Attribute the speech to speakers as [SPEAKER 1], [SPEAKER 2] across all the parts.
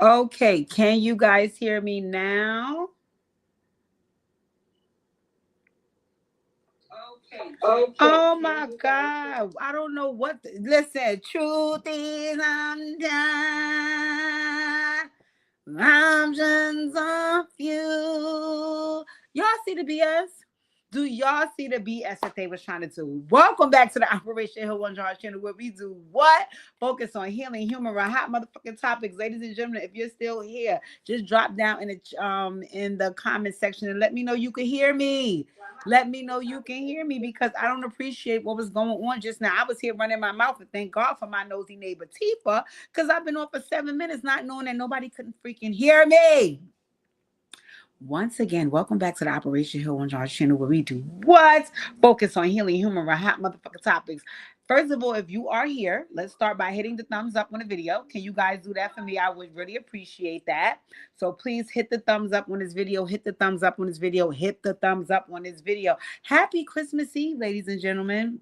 [SPEAKER 1] Okay, can you guys hear me now? Oh my God. I don't know what. Listen, truth is undone. Options of you. Y'all see the BS? Do y'all see the BS that they was trying to do? Welcome back to the Operation Hill One Jar channel where we do what? Focus on healing, humor, and hot motherfucking topics. Ladies and gentlemen, if you're still here, just drop down in the comment section and let me know you can hear me. Let me know you can hear me because I don't appreciate what was going on just now. I was here running my mouth and thank God for my nosy neighbor Tifa because I've been on for 7 minutes not knowing that nobody couldn't freaking hear me. Once again, welcome back to the Operation Hill on John's channel where we do what? Focus on healing, humor, and hot motherfucking topics. First of all, if you are here, let's start by hitting the thumbs up on the video. Can you guys do that for me? I would really appreciate that. So please hit the thumbs up on this video. Hit the thumbs up on this video. Hit the thumbs up on this video. Happy Christmas Eve, ladies and gentlemen.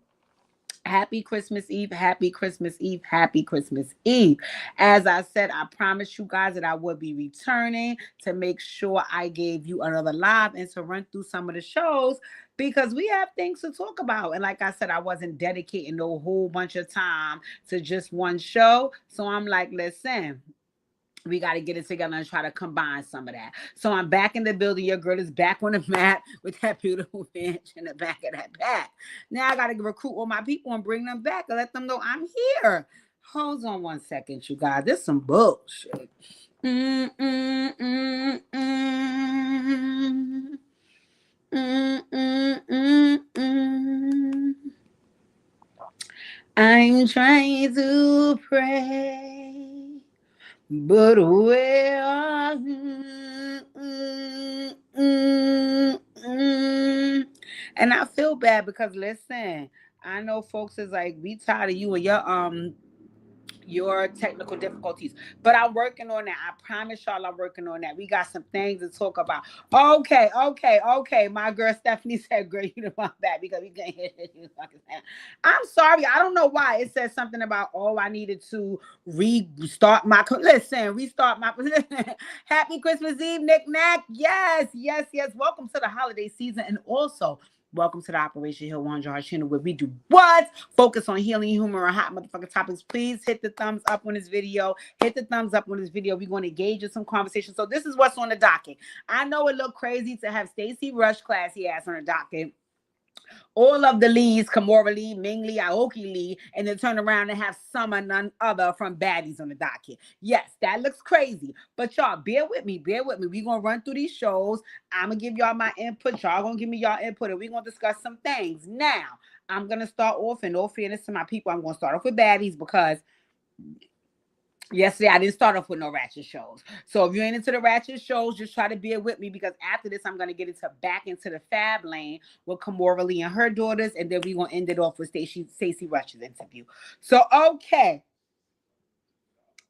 [SPEAKER 1] Happy Christmas Eve, happy Christmas Eve, happy Christmas Eve. As I said, I promised you guys that I would be returning to make sure I gave you another live and to run through some of the shows because we have things to talk about. And like I said, I wasn't dedicating no whole bunch of time to just one show. So I'm like, listen, we got to get it together and try to combine some of that. So I'm back in the building. Your girl is back on the mat with that beautiful bench in the back of that back. Now I got to recruit all my people and bring them back and let them know I'm here. Hold on one second, you guys. This is some bullshit. Mm, mm, mm, mm. Mm, mm, mm, mm. I'm trying to pray. But where are you? And I feel bad because listen, I know folks is like, we tired of you and your technical difficulties. But I'm working on that. I promise y'all I'm working on that. We got some things to talk about. Okay. My girl Stephanie said, girl, you know I'm back because we can't hear you. I'm sorry. I don't know why. It says something about, oh, I needed to restart my restart my Happy Christmas Eve, Nick Nack. Yes. Welcome to the holiday season. And also welcome to the Operation Hill One Jar channel where we do what? Focus on healing, humor, and hot motherfucking topics. Please hit the thumbs up on this video. Hit the thumbs up on this video. We're going to engage in some conversation. So this is what's on the docket. I know it looked crazy to have Stacey Rush classy ass on the docket. All of the Lees, Kimora Lee, Ming Lee, Aoki Lee, and then turn around and have Summer, none other from Baddies on the docket. Yes, that looks crazy. But y'all, bear with me. We're going to run through these shows. I'm going to give y'all my input. Y'all going to give me y'all input, and we're going to discuss some things. Now, I'm going to start off, in all fairness to my people, I'm going to start off with Baddies because yesterday I didn't start off with no ratchet shows. So if you ain't into the ratchet shows, just try to bear with me because after this I'm gonna get back into the fab lane with Kimora Lee and her daughters, and then we're gonna end it off with Stacey Rush's interview. So okay.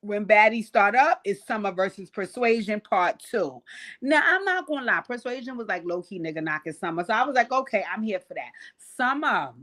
[SPEAKER 1] When Baddies start up, it's Summer versus Persuasion Part 2. Now, I'm not gonna lie, Persuasion was like low-key nigga knocking Summer. So I was like, okay, I'm here for that. Summer,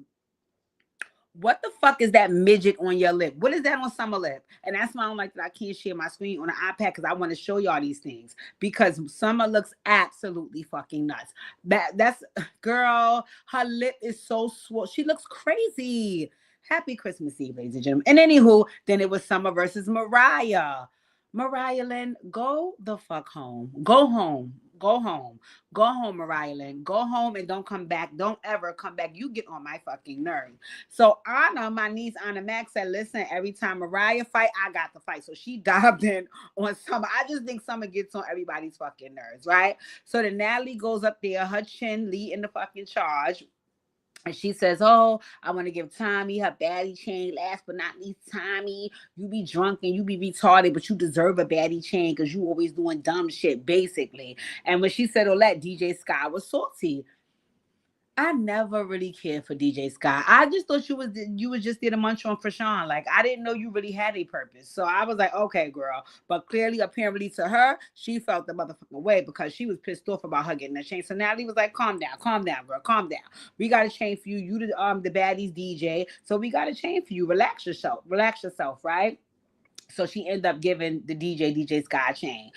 [SPEAKER 1] what the fuck is that midget on your lip? What is that on Summer lip? And that's why I don't like that I can't share my screen on the iPad because I want to show y'all these things. Because Summer looks absolutely fucking nuts. That's girl, her lip is so swole. She looks crazy. Happy Christmas Eve, ladies and gentlemen. And anywho, then it was Summer versus Mariah. Mariah Lynn, go the fuck home. Go home. Go home. Go home, Mariah Lynn. Go home and don't come back. Don't ever come back. You get on my fucking nerves. So Anna, my niece Anna Max said, listen, every time Mariah fight, I got to fight. So she dived in on Summer. I just think Summer gets on everybody's fucking nerves, right? So then Natalie goes up there, her chin leading the fucking charge. And she says, oh, I want to give Tommy her baddie chain. Last but not least, Tommy, you be drunk and you be retarded, but you deserve a baddie chain because you always doing dumb shit, basically. And when she said all that, DJ Sky was salty. I never really cared for DJ Sky. I just thought you was just there to munch on Krishan. Like, I didn't know you really had a purpose. So I was like, okay, girl. But clearly, apparently to her, she felt the motherfucking way because she was pissed off about her getting that chain. So Natalie was like, calm down, girl, calm down. We got a chain for you. You the Baddies DJ. So we got a chain for you. Relax yourself, right? So she ended up giving the DJ Sky Chain.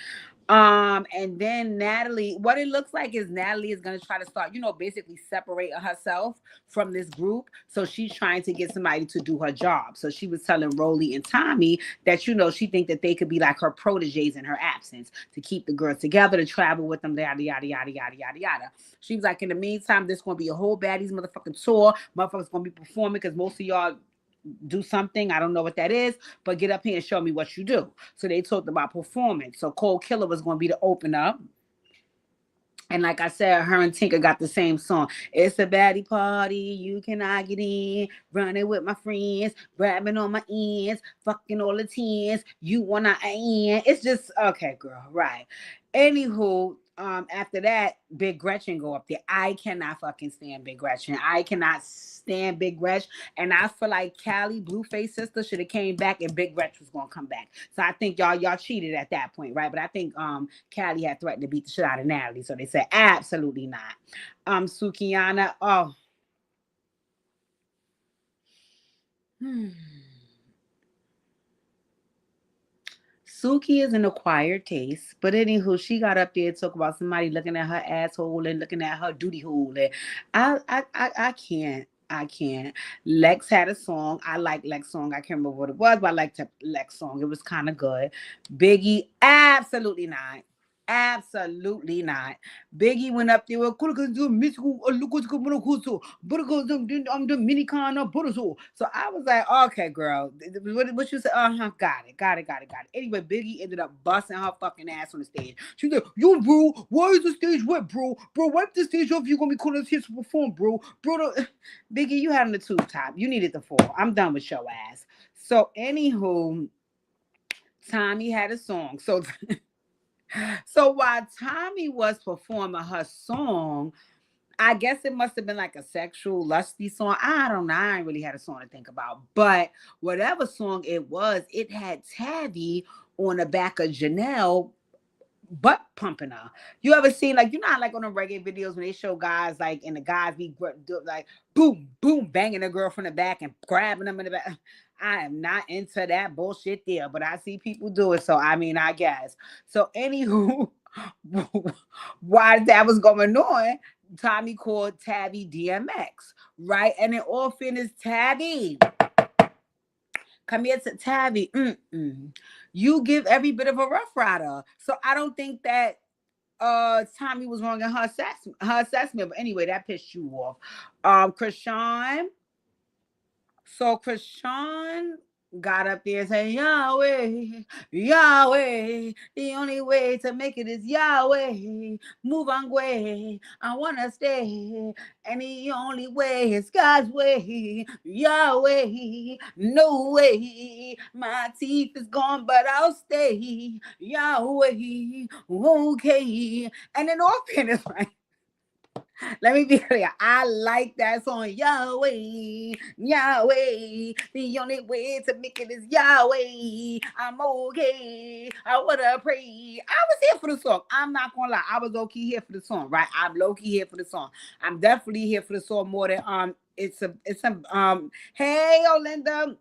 [SPEAKER 1] And then Natalie, what it looks like is Natalie is gonna try to start, basically separate herself from this group. So she's trying to get somebody to do her job. So she was telling Rolly and Tommy that she think that they could be like her proteges in her absence to keep the girls together, to travel with them, yada yada yada yada yada yada. She was like, in the meantime, there's gonna be a whole Baddies motherfucking tour. Motherfuckers gonna be performing because most of y'all do something. I don't know what that is, but get up here and show me what you do. So they talked about performance. So Cold Killer was going to be the opener. And like I said, her and Tinker got the same song. It's a baddie party, you cannot get in. Running with my friends, grabbing on my ends, fucking all the tens. You wanna end. It's just okay, girl. Right. Anywho, after that, Big Gretchen go up there. I cannot fucking stand Big Gretchen. I cannot stand Big Gretchen. And I feel like Callie, Blueface sister, should have came back and Big Gretchen was gonna come back. So I think y'all cheated at that point, right? But I think Callie had threatened to beat the shit out of Natalie. So they said absolutely not. Sukiana, oh. Suki is an acquired taste, but anywho, she got up there to talk about somebody looking at her asshole and looking at her duty hole. And I can't. I can't. Lex had a song. I like Lex song. I can't remember what it was, but I liked Lex song. It was kind of good. Biggie, absolutely not. Absolutely not. Biggie went up there with so I was like, okay, girl. What you said? Got it. Anyway, Biggie ended up busting her fucking ass on the stage. She said, yo, bro, why is the stage wet, bro? Bro, wipe the stage off. You're gonna be calling us here to perform, bro. Biggie, you had on the tube top. You needed the fall. I'm done with your ass. So, anywho, Tommy had a song. So while Tommy was performing her song, I guess it must have been like a sexual, lusty song. I don't know. I ain't really had a song to think about. But whatever song it was, it had Tabby on the back of Janelle butt pumping her. You ever seen, like, like on the reggae videos when they show guys, like, and the guys be like, boom, boom, banging a girl from the back and grabbing them in the back. I am not into that bullshit there, but I see people do it. So, I mean, I guess. So, anywho, while that was going on, Tommy called Tabby DMX, right? And in all fairness, Tabby, come here to Tabby. You give every bit of a rough rider. So I don't think that Tommy was wrong in her assessment. But anyway, that pissed you off. Krishan. So Krishan got up there and said, Yahweh, Yahweh, the only way to make it is Yahweh. Move on, way. I wanna stay. And the only way is God's way. Yahweh, no way. My teeth is gone, but I'll stay. Yahweh, okay. And then all fairness, right? Let me be clear. I like that song, Yahweh, Yahweh. The only way to make it is Yahweh. I'm okay. I wanna pray. I was here for the song. I'm not gonna lie. I was low key here for the song, right? I'm low key here for the song. I'm definitely here for the song more than hey Olinda,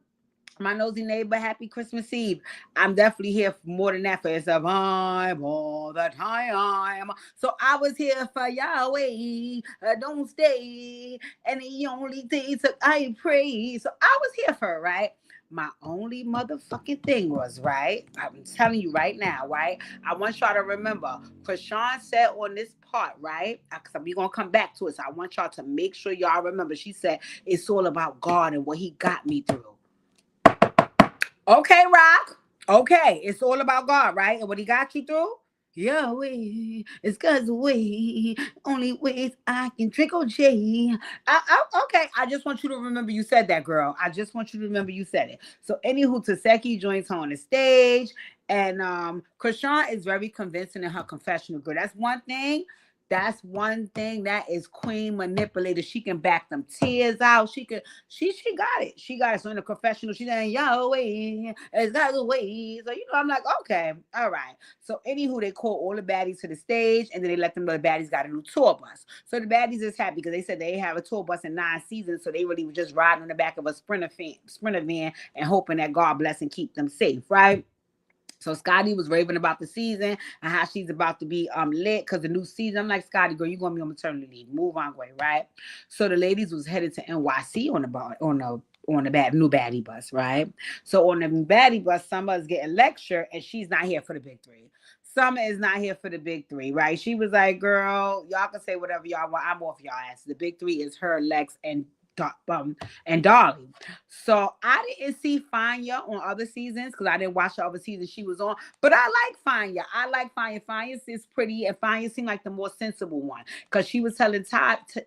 [SPEAKER 1] my nosy neighbor, happy Christmas Eve. I'm definitely here for more than that, for it's a vibe all the time. So I was here for Yahweh, don't stay. And the only thing so I pray. So I was here for it, right? My only motherfucking thing was, right? I'm telling you right now, right? I want y'all to remember, because Sean said on this part, right? Because we're going to come back to it. So I want y'all to make sure y'all remember. She said, it's all about God and what he got me through. Okay, Rock. Okay, it's all about God, right? And what he got you through? Yahweh, it's God's way. Only ways I can drink OJ. Okay, I just want you to remember you said that, girl. I just want you to remember you said it. So, anywho, Taseki joins her on the stage, and Krishan is very convincing in her confessional, girl. That's one thing. That's one thing that is queen manipulator. She can back them tears out. She got it. She got it. So in the confessional, she's saying, Yahweh, it's got the way. So I'm like, okay, all right. So anywho, they call all the baddies to the stage, and then they let them know the baddies got a new tour bus. So the baddies is happy because they said they have a tour bus in 9 seasons, so they really were just riding on the back of a sprinter van and hoping that God bless and keep them safe, right? So Scotty was raving about the season and how she's about to be lit because the new season. I'm like, Scotty, girl, you're gonna be on maternity leave. Move on, way, right? So the ladies was headed to NYC on the new baddie bus, right? So on the baddie bus, Summer is getting lectured and she's not here for the big three. Summer is not here for the big three, right? She was like, girl, y'all can say whatever y'all want. I'm off y'all ass. The big three is her, Lex, and Darling. So I didn't see Fanya on other seasons because I didn't watch the other seasons she was on. But I like Fanya. I like Fanya. Fanya is pretty, and Fanya seemed like the more sensible one because she was telling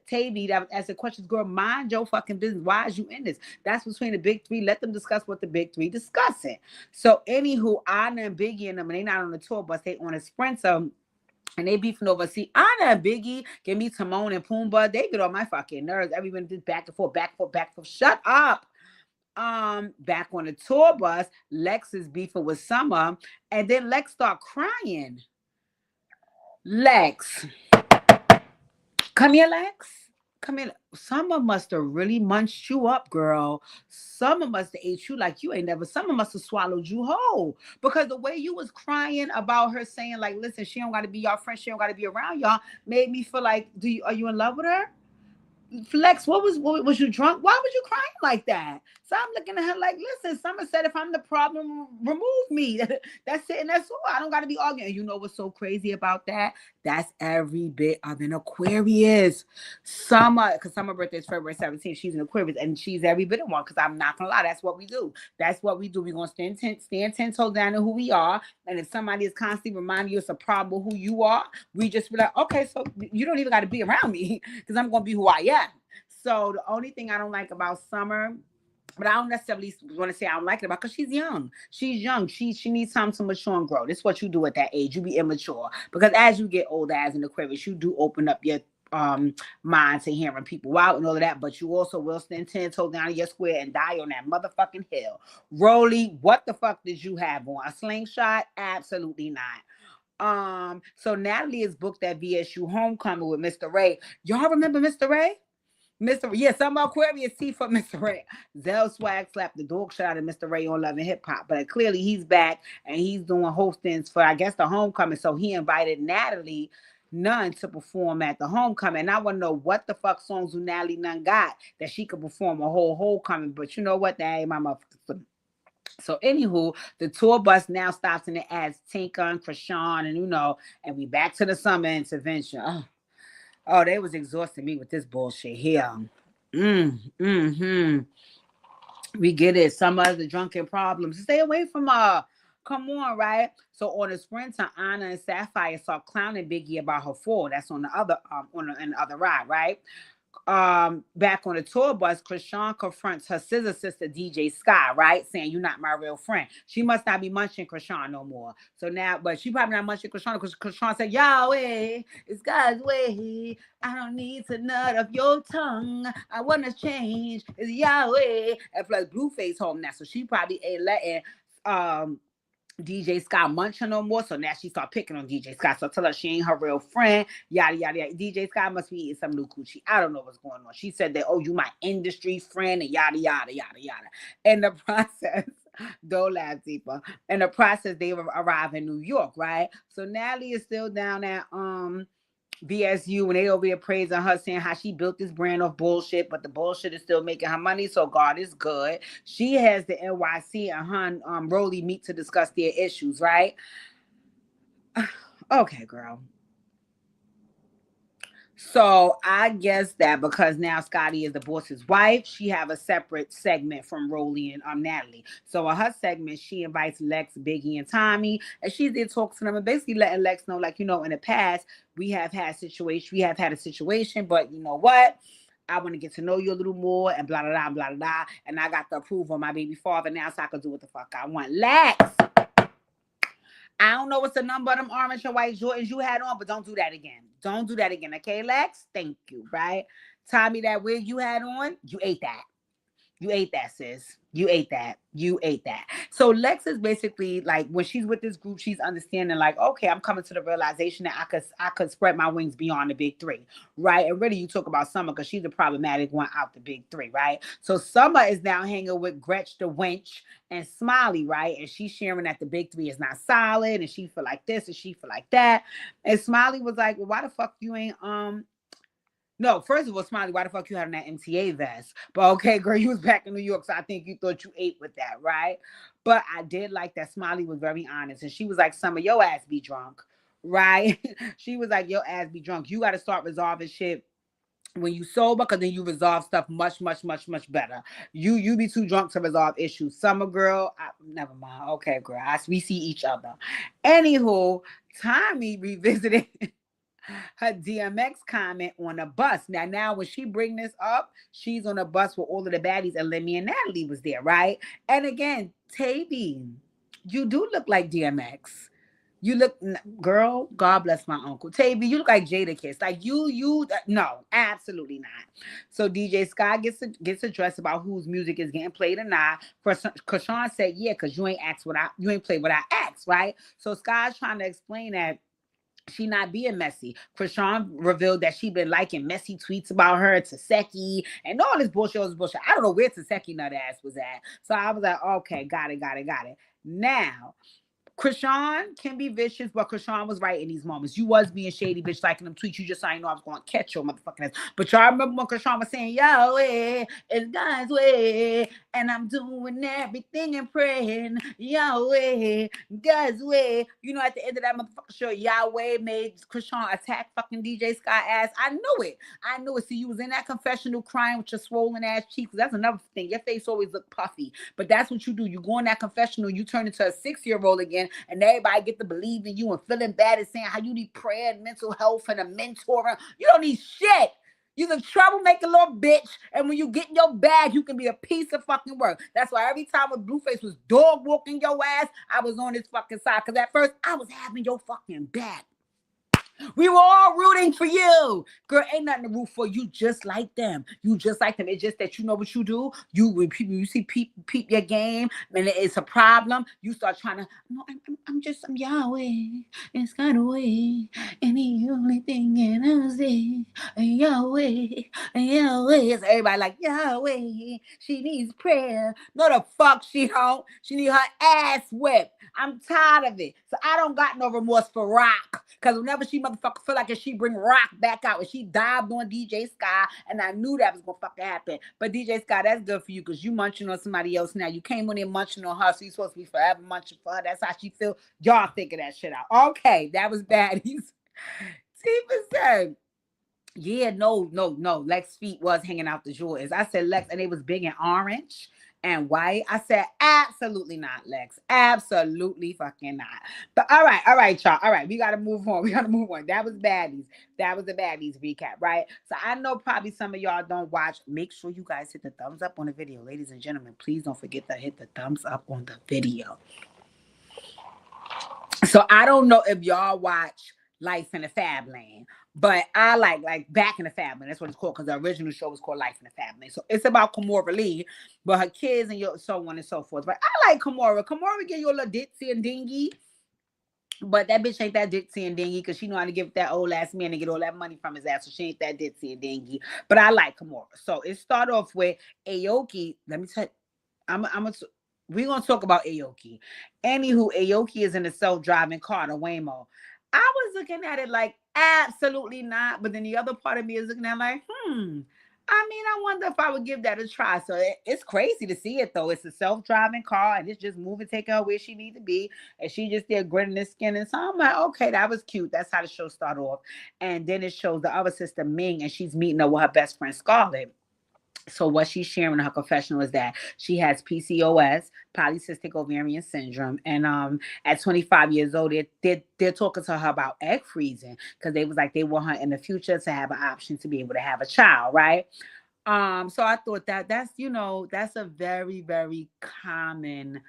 [SPEAKER 1] Tavy that as a question, girl, mind your fucking business. Why is you in this? That's between the big three. Let them discuss what the big three discussing. So anywho, Anna and Biggie and them, and they not on the tour bus, they on a Sprinter. And they beefing over. See, Anna and Biggie, give me Timon and Pumbaa. They get on my fucking nerves. Everyone just back and forth, back and forth, back and forth. Shut up. Back on the tour bus, Lex is beefing with Summer, and then Lex start crying. Lex, come here, Lex. Come here. Summer must have really munched you up, girl. Summer must have ate you like you ain't never. Summer must have swallowed you whole. Because the way you was crying about her saying, like, listen, she don't got to be your friend. She don't got to be around y'all, made me feel like, are you in love with her? Flex, what was you drunk? Why was you crying like that? So I'm looking at her like, listen, Summer said if I'm the problem, remove me. That's it, and that's all. I don't got to be arguing. You know what's so crazy about that? That's every bit of an Aquarius. Summer, because Summer birthday is February 17th. She's an Aquarius, and she's every bit of one. Because I'm not gonna lie, that's what we do. That's what we do. We're gonna stand 10 toes down to who we are. And if somebody is constantly reminding you it's a problem who you are, we just be like, okay, so you don't even got to be around me because I'm gonna be who I am. So the only thing I don't like about Summer, but I don't necessarily want to say I don't like it about because she's young. She's young. She needs time to mature and grow. This is what you do at that age. You be immature. Because as you get older, as an Aquarius, you do open up your mind to hearing people out and all of that. But you also will stand 10 toes down in your square and die on that motherfucking hill. Rolly, what the fuck did you have on? A slingshot? Absolutely not. So Natalie is booked at VSU Homecoming with Mr. Ray. Y'all remember Mr. Ray? Some Aquarius T for Mr. Ray. Zell Swag slapped the dog shot at Mr. Ray on Love and Hip Hop. But clearly he's back and he's doing hostings for, I guess, the homecoming. So he invited Natalie Nunn to perform at the homecoming. And I want to know what the fuck songs Natalie Nunn got that she could perform a whole homecoming. But you know what? That ain't my motherfucker. So anywho, the tour bus now stops and it adds Tinka and Krishan and we back to the summer intervention. Oh, they was exhausting me with this bullshit here. We get it. Some of the drunken problems. Stay away from her. Come on, right? So on the Sprinter, Anna and Sapphire saw clowning Biggie about her fall. That's on the other the other ride, right? Back on the tour bus, Krishan confronts her scissor sister DJ Sky, right? Saying, you're not my real friend. She must not be munching Krishan no more. So now, but she probably not munching Krishan because Krishan said, Yahweh, it's God's way. I don't need to nut of your tongue. I want to change. It's Yahweh. And plus Blueface home now. So she probably ain't letting DJ Scott munch her no more, so now she start picking on DJ Scott. So tell her she ain't her real friend, yada yada yada. DJ Scott must be eating some new coochie. I don't know what's going on. She said that, you my industry friend, and yada yada yada yada. In the process, don't laugh deeper. In the process, they arrive in New York, right? So Natalie is still down at VSU and they over here praising her, saying how she built this brand of bullshit, but the bullshit is still making her money, so God is good. She has the NYC and her Rolly meet to discuss their issues, right? Okay, girl. So I guess that because now Scotty is the boss's wife, she have a separate segment from Rolly and Natalie. So in her segment, she invites Lex, Biggie, and Tommy, and she's there talking to them and basically letting Lex know, like, in the past we have had a situation, but you know what? I want to get to know you a little more and blah, blah, blah, blah, blah. And I got the approval of my baby father now, so I can do what the fuck I want. Lex, I don't know what's the number of them orange and white Jordans you had on, but don't do that again. Don't do that again, okay, Lex? Thank you, right? Tommy, that wig you had on, you ate that. You ate that, sis. You ate that. You ate that. So Lex is basically like when she's with this group, she's understanding like, okay, I'm coming to the realization that I could spread my wings beyond the big three, right? And really, you talk about Summer because she's the problematic one out the big three, right? So Summer is now hanging with Gretch the wench and Smiley, right? And she's sharing that the big three is not solid, and she feel like this and she feel like that. And Smiley was like, well, why the fuck you ain't no, first of all, Smiley, why the fuck you having that MTA vest? But okay, girl, you was back in New York, so I think you thought you ate with that, right? But I did like that Smiley was very honest. And she was like, Summer, your ass be drunk, right? She was like, your ass be drunk. You got to start resolving shit when you sober, because then you resolve stuff much, much, much, much better. You be too drunk to resolve issues. Summer girl, never mind. Okay, girl, we see each other. Anywho, Tommy revisited her DMX comment on a bus. Now when she bring this up, she's on a bus with all of the baddies, and Lemmy and Natalie was there, right? And again, Tavy, you do look like DMX. You look, girl, God bless my uncle. Tavy, you look like Jada Kiss. Like no, absolutely not. So DJ Sky gets addressed about whose music is getting played or not. Krishan said, yeah, because you ain't played what I asked, right? So Sky's trying to explain that she not being messy. Krishan revealed that she been liking messy tweets about her to Seki and all this bullshit was bullshit. I don't know where Seki nut ass was at. So I was like, okay, got it. Now, Krishan can be vicious, but Krishan was right in these moments. You was being shady, bitch, liking them tweets. You just I know I was going to catch your motherfucking ass. But y'all remember when Krishan was saying, yo, it's God's way, and I'm doing everything and praying, Yahweh, God's way. You know, at the end of that motherfucking show, Yahweh made Krishan attack fucking DJ Sky ass. I knew it. See, you was in that confessional crying with your swollen ass cheeks. That's another thing. Your face always look puffy. But that's what you do. You go in that confessional, you turn into a 6-year-old again, and everybody get to believe in you and feeling bad and saying how you need prayer and mental health and a mentor. You don't need shit. You're the troublemaker little bitch. And when you get in your bag, you can be a piece of fucking work. That's why every time when Blueface was dog walking your ass, I was on his fucking side. Because at first, I was having your fucking back. We were all rooting for you. Girl, ain't nothing to root for. You just like them. It's just that you know what you do. When people, you see peep your game, and it's a problem, you start trying to, no, I'm Yahweh. It's kind of way. And the only thing that I say, Yahweh, Yahweh. So everybody like, Yahweh, she needs prayer. No, the fuck she don't. She need her ass whipped. I'm tired of it. So I don't got no remorse for Rock. Because whenever she motherfucker feel like if she bring Rock back out, and she dived on DJ Sky, and I knew that was going to fucking happen. But DJ Sky, that's good for you because you munching on somebody else now. You came on there munching on her, so you supposed to be forever munching for her. That's how she feel. Y'all figure that shit out. Okay, that was Baddies. Tifa said, yeah, no. Lex feet was hanging out the Jordans. I said Lex, and it was big and orange and white. I said, absolutely not, Lex. Absolutely fucking not. But all right, y'all. All right, we gotta move on. That was Baddies. That was the Baddies recap, right? So I know probably some of y'all don't watch. Make sure you guys hit the thumbs up on the video. Ladies and gentlemen, please don't forget to hit the thumbs up on the video. So I don't know if y'all watch Life in the Fab Lane, but I like Back in the Fab Lane. That's what it's called because the original show was called Life in the Fab Lane. So it's about Kimora Lee, but her kids and so on and so forth. But I like Kimora. Kimora give you a little ditzy and dingy, but that bitch ain't that ditzy and dingy because she know how to give that old ass man to get all that money from his ass. So she ain't that ditzy and dingy. But I like Kimora. So it start off with Aoki. Let me tell you, we're going to talk about Aoki. Anywho, Aoki is in a self-driving car, the Waymo. I was looking at it like, absolutely not. But then the other part of me is looking at it like, I wonder if I would give that a try. So it's crazy to see it, though. It's a self-driving car, and it's just moving, taking her where she needs to be. And she just there gritting her skin. And so I'm like, okay, that was cute. That's how the show started off. And then it shows the other sister, Ming, and she's meeting her with her best friend, Scarlett. So what she's sharing in her confessional is that she has PCOS, polycystic ovarian syndrome, and at 25 years old, they're talking to her about egg freezing because they was like they want her in the future to have an option to be able to have a child, right? So I thought that's a very, very common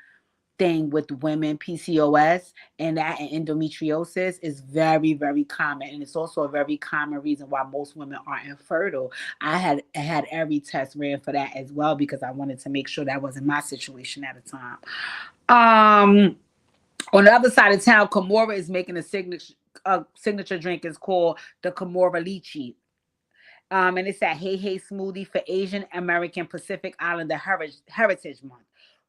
[SPEAKER 1] thing with women, PCOS, and that and endometriosis is very, very common. And it's also a very common reason why most women are infertile. I had every test ran for that as well because I wanted to make sure that wasn't my situation at the time. Um, on the other side of town, Kamora is making a signature drink. Is called the Kamora Lychee. And it's that Hey Hey smoothie for Asian American Pacific Islander Heritage Month.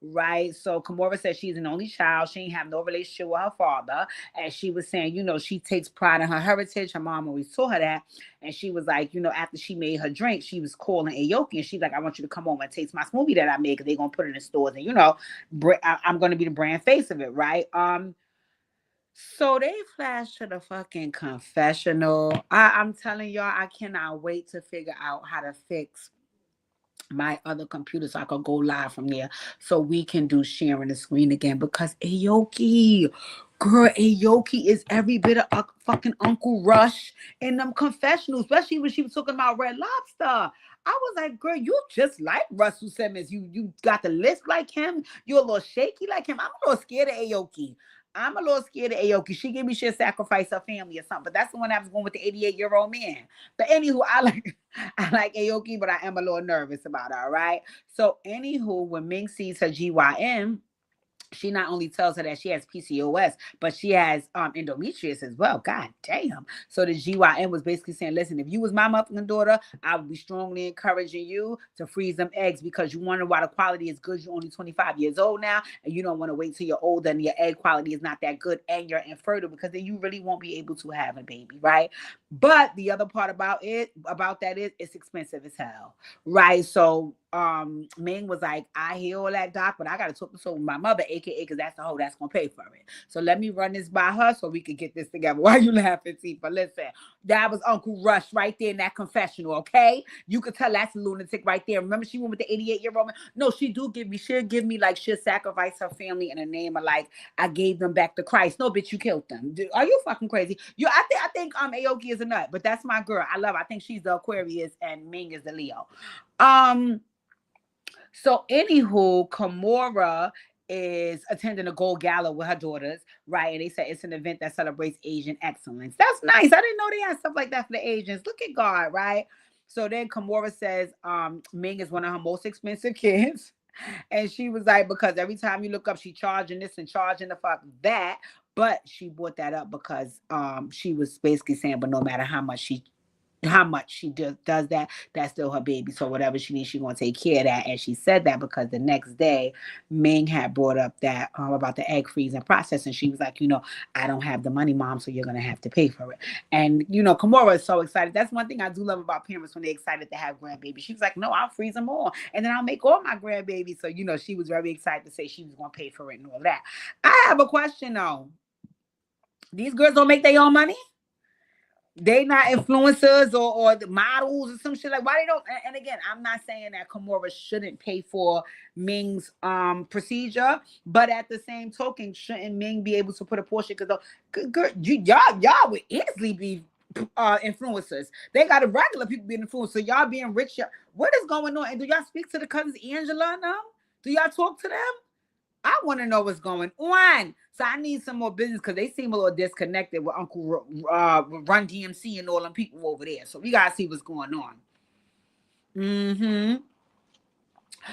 [SPEAKER 1] Right. So Kamora says she's an only child. She ain't have no relationship with her father. And she was saying, she takes pride in her heritage. Her mom always told her that. And she was like, after she made her drink, she was calling Aoki and she's like, I want you to come home and taste my smoothie that I made because they're gonna put it in stores. And I'm gonna be the brand face of it, right? So they flashed to the fucking confessional. I'm telling y'all, I cannot wait to figure out how to fix my other computer so I could go live from there so we can do sharing the screen again because Aoki, girl, Aoki is every bit of fucking Uncle Rush in them confessionals, especially when she was talking about Red Lobster. I was like, girl, you just like Russell Simmons. You got the list like him. You're a little shaky like him. I'm a little scared of Aoki. I'm a little scared of Aoki. She gave me she'll sacrifice her family or something. But that's the one I was going with the 88-year-old man. But anywho, I like Aoki, but I am a little nervous about her, all right? So anywho, when Ming sees her GYN, she not only tells her that she has PCOS, but she has endometriosis as well. God damn. So the GYN was basically saying, listen, if you was my motherfucking daughter, I would be strongly encouraging you to freeze them eggs because you wonder why the quality is good. You're only 25 years old now, and you don't want to wait till you're older and your egg quality is not that good and you're infertile because then you really won't be able to have a baby, right? But the other part about that is it's expensive as hell, right? So Ming was like, I hear all that, doc, but I gotta talk to my mother, aka because that's the hoe that's gonna pay for it. So let me run this by her so we could get this together. Why you laughing, Tifa? Listen, that was Uncle Rush right there in that confessional, okay? You could tell that's a lunatic right there. Remember she went with the 88-year-old man? No, she'll give me like she'll sacrifice her family in the name of like I gave them back to Christ. No, bitch, you killed them. Are you fucking crazy? I think Aoki is a nut, but that's my girl. I love her. I think she's the Aquarius and Ming is the Leo. So, anywho, Kamora is attending a gold gala with her daughters, right? And they said it's an event that celebrates Asian excellence. That's nice. I didn't know they had stuff like that for the Asians. Look at God, right? So then Kamora says Ming is one of her most expensive kids. And she was like, because every time you look up, she charging this and charging the fuck that. But she brought that up because she was basically saying, but no matter how much she does that, that's still her baby. So whatever she needs, she's gonna take care of that. And she said that because the next day, Ming had brought up that about the egg freezing process, and she was like, I don't have the money, mom, so you're gonna have to pay for it. And Kamora is so excited. That's one thing I do love about parents when they're excited to have grandbabies. She was like, no, I'll freeze them all, and then I'll make all my grandbabies. So she was very excited to say she was gonna pay for it and all that. I have a question though. These girls don't make their own money? They not influencers or the models or some shit like why they don't and again I'm not saying that Kamora shouldn't pay for Ming's procedure, but at the same token shouldn't Ming be able to put a portion because y'all would easily be influencers. They got a regular people being influencers, so y'all being rich. What is going on? And do y'all speak to the cousins Angela now? Do y'all talk to them? I want to know what's going on. So I need some more business because they seem a little disconnected with Uncle Run DMC and all them people over there. So we got to see what's going on. Mm-hmm.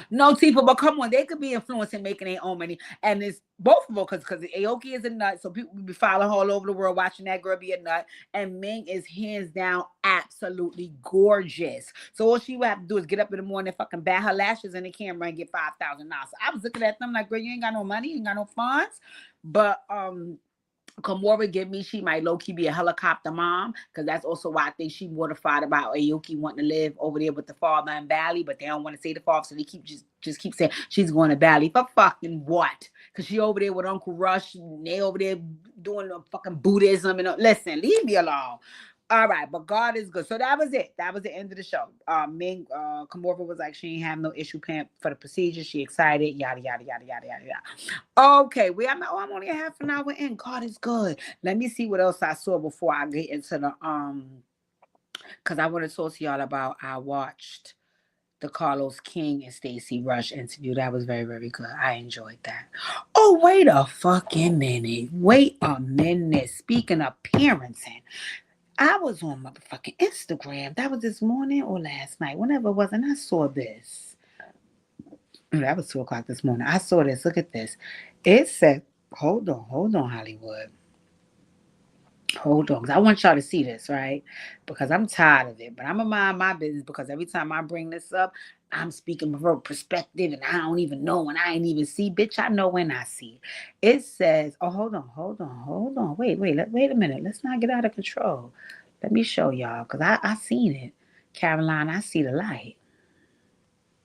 [SPEAKER 1] No, Tifa, but come on, they could be influencing making their own money. And it's both of them because Aoki is a nut. So people will be following her all over the world watching that girl be a nut. And Ming is hands down absolutely gorgeous. So all she would have to do is get up in the morning and fucking bat her lashes in the camera and get $5,000. So I was looking at them like, girl, you ain't got no money, you ain't got no funds. But Kamora give me she might low-key be a helicopter mom because that's also why I think she mortified about Aoki wanting to live over there with the father in Bali, but they don't want to say the father, so they just keep saying she's going to Bali for fucking what? Because she over there with Uncle Rush and they over there doing the fucking Buddhism and listen, leave me alone. All right, but God is good. So that was it. That was the end of the show. Ming Kamora was like she ain't have no issue paying for the procedure. She excited. Yada yada yada yada yada yada. Okay, I'm only a half an hour in. God is good. Let me see what else I saw before I get into the because I want to talk to y'all about I watched the Carlos King and Stacey Rush interview. That was very, very good. I enjoyed that. Oh, wait a fucking minute. Wait a minute. Speaking of parenting, I was on motherfucking Instagram. That was this morning or last night, whenever it was, and I saw this. That was 2 o'clock this morning. I saw this. Look at this. It said, hold on, Hollywood. Hold on, because I want y'all to see this, right? Because I'm tired of it. But I'm going to mind my business because every time I bring this up, I'm speaking from a perspective and I don't even know when I ain't even see. Bitch, I know when I see. It says, oh, hold on. Wait a minute. Let's not get out of control. Let me show y'all because I seen it. Caroline, I see the light.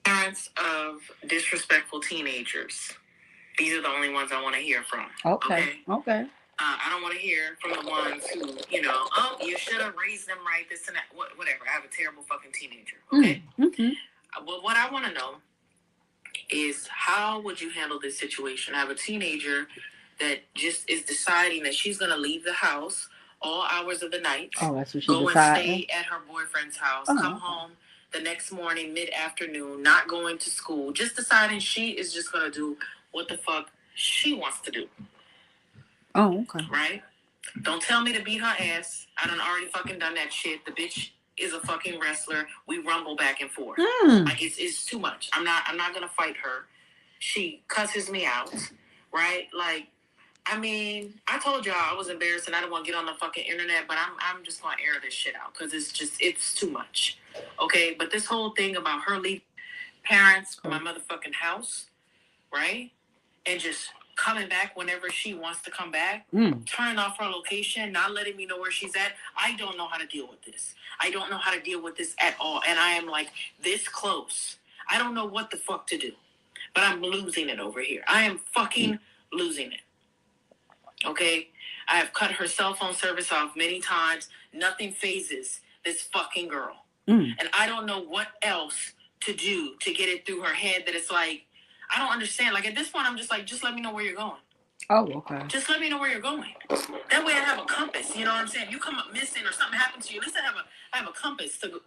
[SPEAKER 2] Parents of disrespectful teenagers. These are the only ones I want to hear from.
[SPEAKER 1] Okay.
[SPEAKER 2] I don't want to hear from the ones who, oh, you should have raised them right, this and that, whatever. I have a terrible fucking teenager, okay? Well, what I want to know is how would you handle this situation? I have a teenager that just is deciding that she's going to leave the house all hours of the night,
[SPEAKER 1] that's what she
[SPEAKER 2] go
[SPEAKER 1] decided.
[SPEAKER 2] and stay at her boyfriend's house, come home the next morning, mid-afternoon, not going to school, just deciding she is just going to do what the fuck she wants to do.
[SPEAKER 1] Oh, okay.
[SPEAKER 2] Right? Don't tell me to beat her ass. I done already fucking done that shit. The bitch is a fucking wrestler. We rumble back and forth. Like it's too much. I'm not gonna fight her. She cusses me out. Right? Like, I mean, I told y'all I was embarrassed and I don't want to get on the fucking internet, but I'm just gonna air this shit out because it's too much. Okay? But this whole thing about her leaving parents, my motherfucking house, right? And just coming back whenever she wants to come back, turning off her location, not letting me know where she's at. I don't know how to deal with this. I don't know how to deal with this at all. And I am like this close. I don't know what the fuck to do. But I'm losing it over here. I am fucking losing it. Okay? I have cut her cell phone service off many times. Nothing phases this fucking girl. And I don't know what else to do to get it through her head that it's like, I don't understand. Like, at this point, I'm just like, just let me know where you're going.
[SPEAKER 1] Oh, okay.
[SPEAKER 2] Just let me know where you're going. That way I have a compass. You know what I'm saying? You come up missing or something happens to you. At least I have a compass to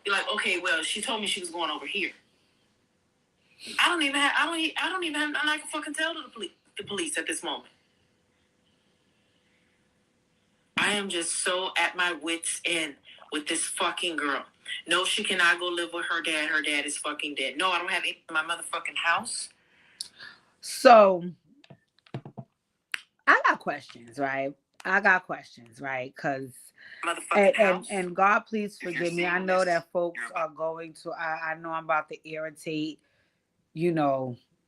[SPEAKER 2] be like, okay, well, she told me she was going over here. I don't even have nothing I can fucking tell to the police at this moment. I am just so at my wits' end with this fucking girl. No, she cannot go live with her dad. Her dad is fucking dead. No, I don't have anything in my motherfucking house.
[SPEAKER 1] So, I got questions, right? Because, and God, please forgive me. I know that folks are going to, I know I'm about to irritate,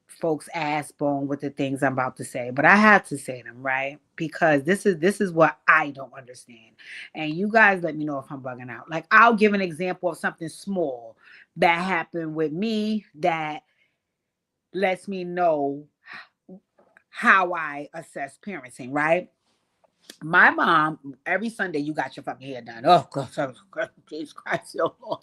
[SPEAKER 1] folks' ass bone with the things I'm about to say, but I had to say them, right? Because this is what I don't understand. And you guys let me know if I'm bugging out. Like, I'll give an example of something small that happened with me that lets me know how I assess parenting, right? My mom, every Sunday, you got your fucking hair done. Oh, God, Jesus Christ, your Lord.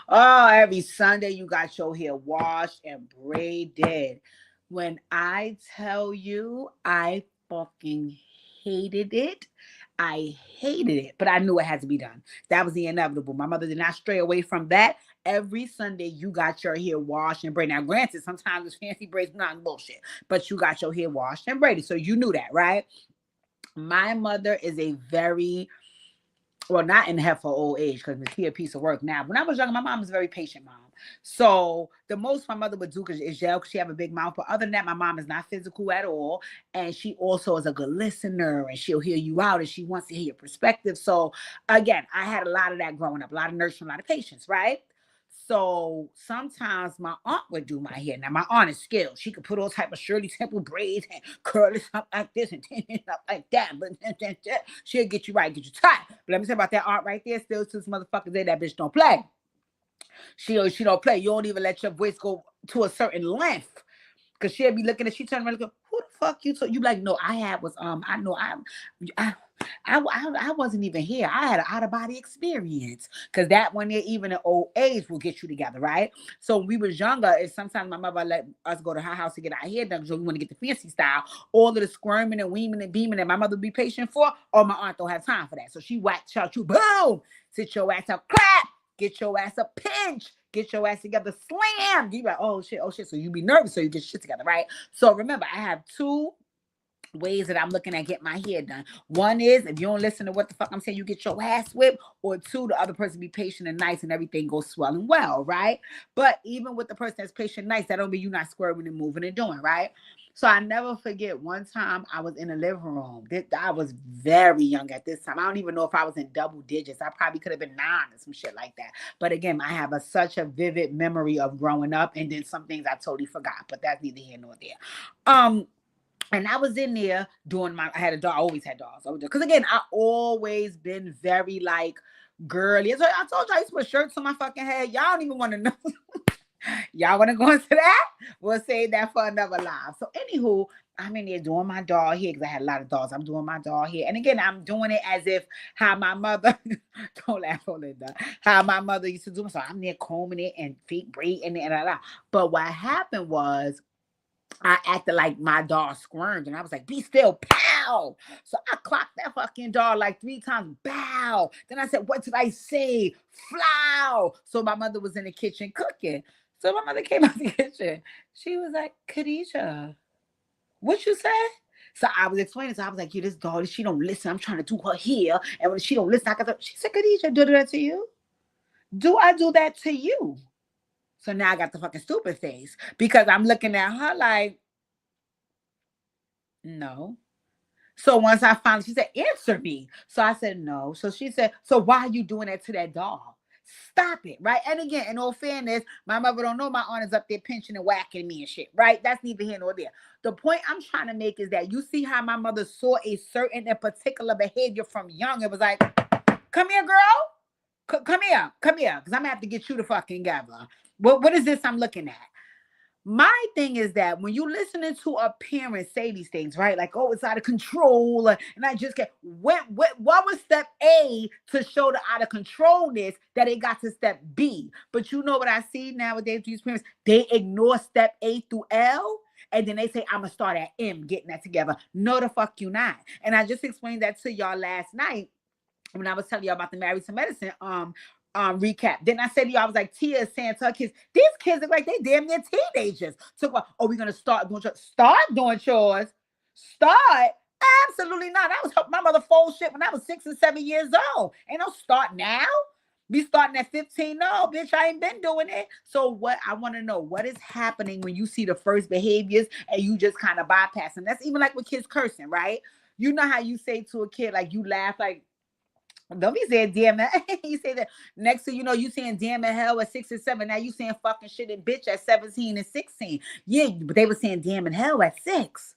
[SPEAKER 1] Oh, every Sunday, you got your hair washed and braided. When I tell you, I fucking hated it. I hated it, but I knew it had to be done. That was the inevitable. My mother did not stray away from that. Every Sunday, you got your hair washed and braided. Now, granted, sometimes it's fancy braids, not bullshit, but you got your hair washed and braided, so you knew that, right? My mother is a very, well, not in her for old age, because she a piece of work now. When I was younger, my mom was a very patient mom. So the most my mother would do is yell because she have a big mouth. But other than that, my mom is not physical at all. And she also is a good listener, and she'll hear you out, and she wants to hear your perspective. So again, I had a lot of that growing up, a lot of nurturing, a lot of patience, right? So sometimes my aunt would do my hair. Now my aunt is skilled. She could put all type of Shirley Temple braids and curl it up like this and it up like that. But she'll get you right, get you tight. But let me say about that aunt right there. Still to this motherfucker there, that bitch don't play. She don't play. You don't even let your voice go to a certain length. Cause she'll be looking at, she turn around and go, who the fuck you? So you like, no, I know I wasn't even here. I had an out of body experience. Cause that one there, even in old age, will get you together, right? So when we was younger, if sometimes my mother let us go to her house to get our hair done, so we want to get the fancy style. All of the squirming and weeming and beaming that my mother would be patient for, or my aunt don't have time for that. So she whacked out you, boom, sit your ass up, clap. get your ass a pinch, get your ass together, slam. You be like, oh shit. So you be nervous, so you get shit together, right? So remember, I have two ways that I'm looking at get my hair done. One is if you don't listen to what the fuck I'm saying, you get your ass whipped, or two, the other person be patient and nice and everything goes swelling well, right? But even with the person that's patient and nice, that don't mean you're not squirming and moving and doing, right? So I never forget one time I was in the living room. I was very young at this time. I don't even know if I was in double digits. I probably could have been 9 or some shit like that. But again, I have such a vivid memory of growing up, and then some things I totally forgot. But that's neither here nor there. And I was in there doing I had a dog. I always had dogs. Because again, I always been very like girly. So I told you I used to put shirts on my fucking head. Y'all don't even want to know. Y'all want to go into that? We'll save that for another live. So anywho, I'm in there doing my dog hair because I had a lot of dogs. I'm doing my dog hair. And again, I'm doing it as if how my mother, don't laugh on it, how my mother used to do it. So I'm there combing it and fake braiding it and But what happened was, I acted like my dog squirmed and I was like, be still, pow. So I clocked that fucking dog like 3 times, bow. Then I said, what did I say? Flow. So my mother was in the kitchen cooking. So my mother came out the kitchen. She was like, Khadijah, what you say? So I was explaining. So I was like, yeah, this dog, she don't listen. I'm trying to do her hair. And when she don't listen, she said, Khadijah, do that to you? Do I do that to you? So now I got the fucking stupid face because I'm looking at her like, no. So once I finally, she said, answer me. So I said, no. So she said, so why are you doing that to that dog? Stop it, right? And again, in all fairness, my mother don't know my aunt is up there pinching and whacking me and shit, right? That's neither here nor there. The point I'm trying to make is that you see how my mother saw a certain and particular behavior from young. It was like, come here, girl. Come here. Because I'm going to have to get you to fucking gather. What is this I'm looking at? My thing is that when you listening to a parent say these things, right? Like, oh, it's out of control. And I just get, what was step A to show the out of controlness that it got to step B? But you know what I see nowadays, these parents, they ignore step A through L. And then they say, I'm going to start at M, getting that together. No, the fuck you not. And I just explained that to y'all last night when I was telling y'all about the Married to Medicine recap. Then I said to you, I was like, Tia is saying to her kids, these kids look like they damn near teenagers. So, we're going to start doing chores? Start doing chores? Start? Absolutely not. I was helping my mother fold shit when I was 6 and 7 years old. Ain't no start now. Be starting at 15. No, bitch, I ain't been doing it. So what I want to know, what is happening when you see the first behaviors and you just kind of bypass them? That's even like with kids cursing, right? You know how you say to a kid, like you laugh like, don't be saying damn it. You say that next thing you know, you saying damn and hell at 6 and 7. Now you saying fucking shit and bitch at 17 and 16. Yeah, but they were saying damn and hell at 6.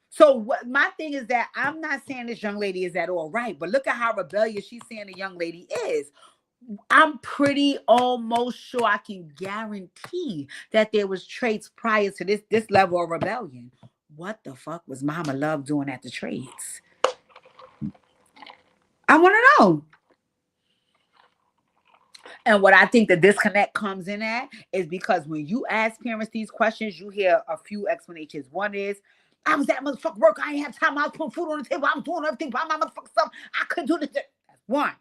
[SPEAKER 1] So what my thing is that I'm not saying this young lady is at all right, but look at how rebellious she's saying the young lady is. I'm pretty almost sure I can guarantee that there was traits prior to this level of rebellion. What the fuck was Mama Love doing at the trades? I want to know. And what I think the disconnect comes in at is because when you ask parents these questions, you hear a few explanations. One is, I was at motherfucking work. I ain't have time. I was putting food on the table. I was doing everything by my motherfucking stuff. I couldn't do this. That's one.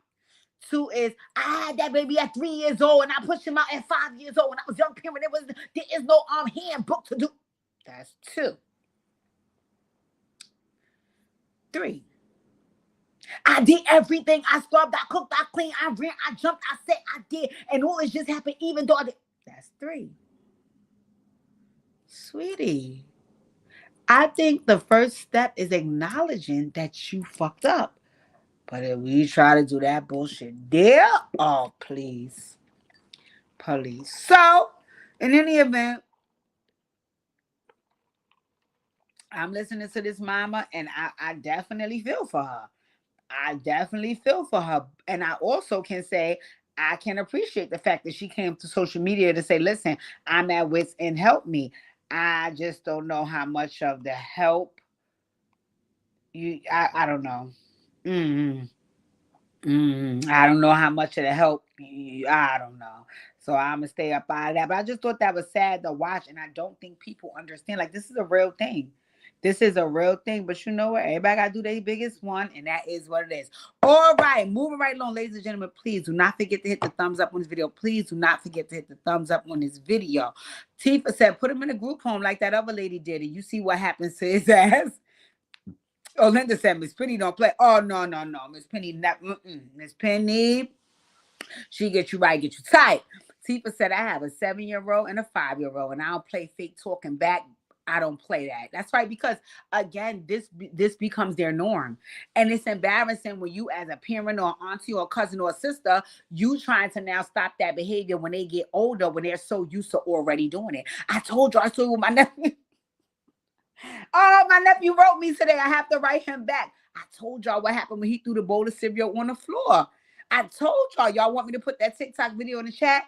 [SPEAKER 1] Two is, I had that baby at 3 years old and I pushed him out at 5 years old. When I was young parent, there is no handbook to do. That's 2. 3. I did everything. I scrubbed, I cooked, I cleaned, I ran, I jumped, I said, I did. And all this just happened even though I did. That's 3. Sweetie, I think the first step is acknowledging that you fucked up. But if we try to do that bullshit there, oh, please. Police. So, in any event, I'm listening to this mama and I definitely feel for her. I definitely feel for her. And I also can say, I can appreciate the fact that she came to social media to say, listen, I'm at wit's end, help me. I just don't know how much of the help I don't know. Mm-hmm. I don't know how much of the help. I don't know. So I'm gonna stay up out of that. But I just thought that was sad to watch, and I don't think people understand. Like this is a real thing. This is a real thing, but you know what? Everybody got to do their biggest one, and that is what it is. All right, moving right along, ladies and gentlemen, please do not forget to hit the thumbs up on this video. Please do not forget to hit the thumbs up on this video. Tifa said, put him in a group home like that other lady did, and you see what happens to his ass. Oh, Linda said, Miss Penny don't play. Oh, no. Miss Penny, Miss Penny, she get you right, get you tight. Tifa said, I have a 7-year-old and a 5-year-old, and I don't play fake talking back. I don't play that. That's right, because again, this becomes their norm, and it's embarrassing when you, as a parent or auntie or cousin or sister, you trying to now stop that behavior when they get older, when they're so used to already doing it. I told you, I saw you with my nephew. Oh, my nephew wrote me today. I have to write him back. I told y'all what happened when he threw the bowl of cereal on the floor. I told y'all. Y'all want me to put that TikTok video in the chat?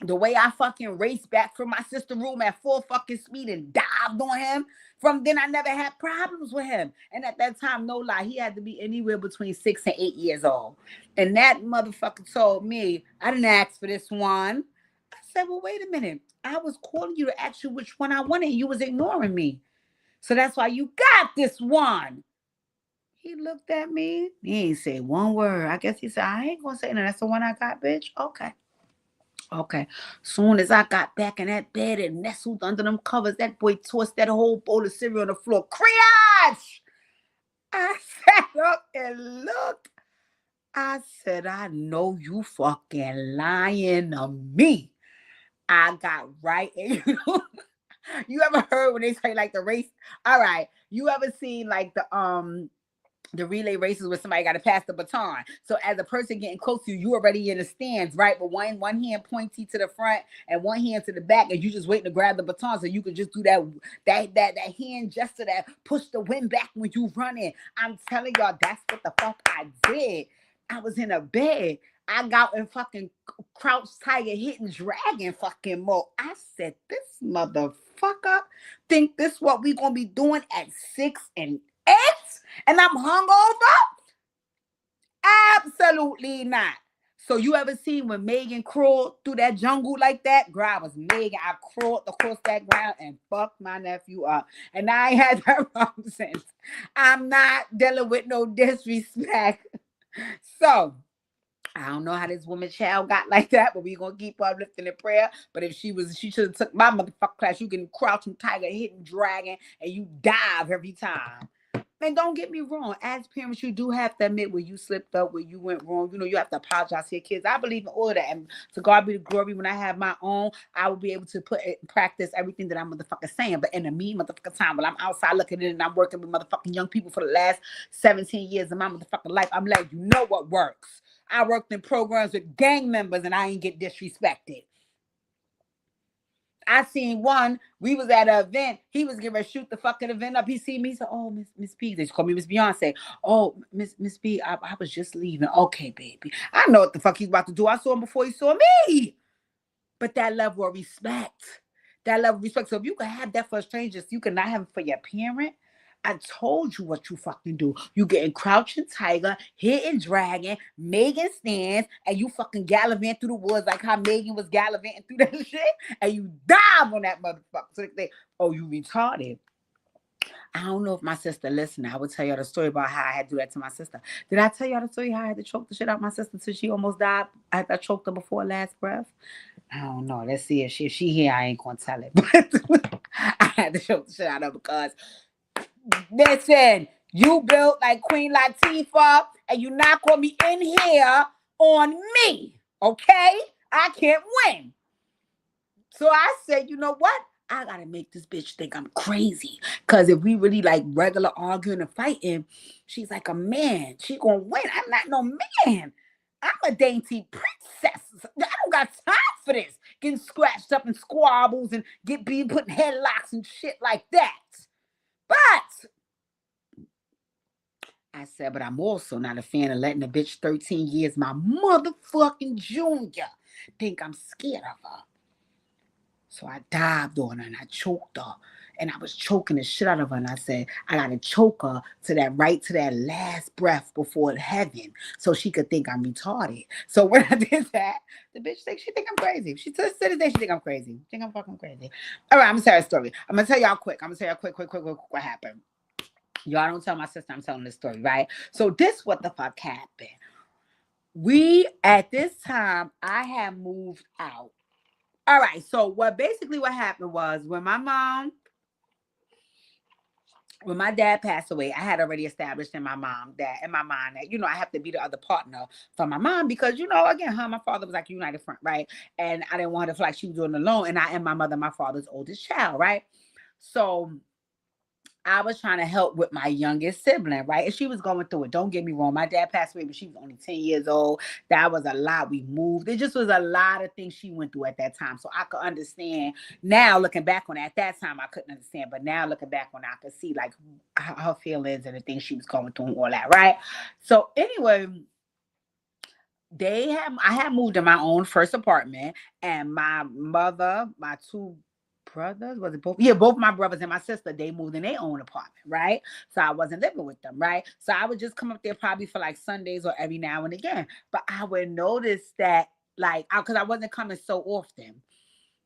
[SPEAKER 1] The way I fucking raced back from my sister's room at full fucking speed and dived on him. From then, I never had problems with him. And at that time, no lie, he had to be anywhere between 6 and 8 years old. And that motherfucker told me, I didn't ask for this one. I said, well, wait a minute. I was calling you to ask you which one I wanted. You was ignoring me. So that's why you got this one. He looked at me. He ain't say one word. I guess he said, I ain't gonna say no. That's the one I got, bitch. Okay. Soon as I got back in that bed and nestled under them covers, that boy tossed that whole bowl of cereal on the floor. Criage! I sat up and looked. I said, I know you fucking lying to me. I got right in. You ever heard when they say like the race? All right. You ever seen like the relay races where somebody got to pass the baton? So as a person getting close to you, you already in the stands, right? But one hand pointy to the front and one hand to the back, and you just waiting to grab the baton so you can just do that hand gesture that push the wind back when you running. I'm telling y'all, that's what the fuck I did. I was in a bed. I got in fucking crouch tiger hidden dragon fucking mode. I said, this motherfucker think this what we gonna be doing at 6 and 8? And I'm hungover? Absolutely not. So you ever seen when Megan crawled through that jungle like that? Girl, I was Megan. I crawled across that ground and fucked my nephew up. And I ain't had that problem since. I'm not dealing with no disrespect. So I don't know how this woman child got like that, but we gonna keep uplifting in prayer. But if she should have took my motherfucking class. You can crouch and tiger, hidden dragon, and you dive every time. And don't get me wrong, as parents, you do have to admit where you slipped up, where you went wrong. You know, you have to apologize to your kids. I believe in all of that. And to God be the glory, when I have my own, I will be able to put in practice everything that I'm motherfucking saying. But in the motherfucking time, while I'm outside looking at it and I'm working with motherfucking young people for the last 17 years of my motherfucking life, I'm letting you know what works. I worked in programs with gang members and I ain't get disrespected. I seen one, we was at an event, he was getting ready to shoot the fucking event up. He seen me, he said, oh, Miss P, they call me Miss Beyonce. Oh, Miss P, I was just leaving. Okay, baby. I know what the fuck he's about to do. I saw him before he saw me. But that level of respect, So if you can have that for strangers, you cannot have it for your parent. I told you what you fucking do. You getting crouching tiger, hidden dragon, Megan stands, and you fucking gallivant through the woods like how Megan was gallivanting through that shit, and you dive on that motherfucker. So they think, oh, you retarded. I don't know if my sister listened. I would tell y'all the story about how I had to do that to my sister. Did I tell y'all the story how I had to choke the shit out of my sister until she almost died? I choked her before last breath. I don't know. Let's see if she here. I ain't gonna tell it. But I had to choke the shit out of her because, listen, you built like Queen Latifah, and you not gonna be in here on me, okay? I can't win. So I said, you know what? I gotta make this bitch think I'm crazy. Cause if we really like regular arguing and fighting, she's like a man. She gonna win. I'm not no man. I'm a dainty princess. I don't got time for this. Getting scratched up and squabbles and being put in headlocks and shit like that. But I said, but I'm also not a fan of letting a bitch 13 years, my motherfucking junior, think I'm scared of her. So I dived on her and I choked her. And I was choking the shit out of her. And I said, I gotta choke her to that last breath before heaven, so she could think I'm retarded. So when I did that, the bitch thinks she think I'm crazy. She to this day she think I'm crazy. Think I'm fucking crazy. All right, I'm gonna tell you a story. I'm gonna tell y'all quick. I'm gonna tell y'all quick what happened. Y'all don't tell my sister I'm telling this story, right? So this what the fuck happened. We at this time I had moved out. All right, so what happened was when my dad passed away, I had already established in my mind that, I have to be the other partner for my mom because, again, her and my father was like a united front, right? And I didn't want her to feel like she was doing it alone. And I am my mother, my father's oldest child, right? So I was trying to help with my youngest sibling, right? And she was going through it. Don't get me wrong. My dad passed away when she was only 10 years old. That was a lot. We moved. It just was a lot of things she went through at that time. So I could understand now looking back on it. At that time, I couldn't understand. But now looking back on it, I could see like her feelings and the things she was going through and all that, right? So anyway, I had moved in my own first apartment, and my mother, my two brothers, was it both? Yeah, both my brothers and my sister, they moved in their own apartment, right? So I wasn't living with them, right? So I would just come up there probably for like Sundays or every now and again. But I would notice that, like, because I wasn't coming so often.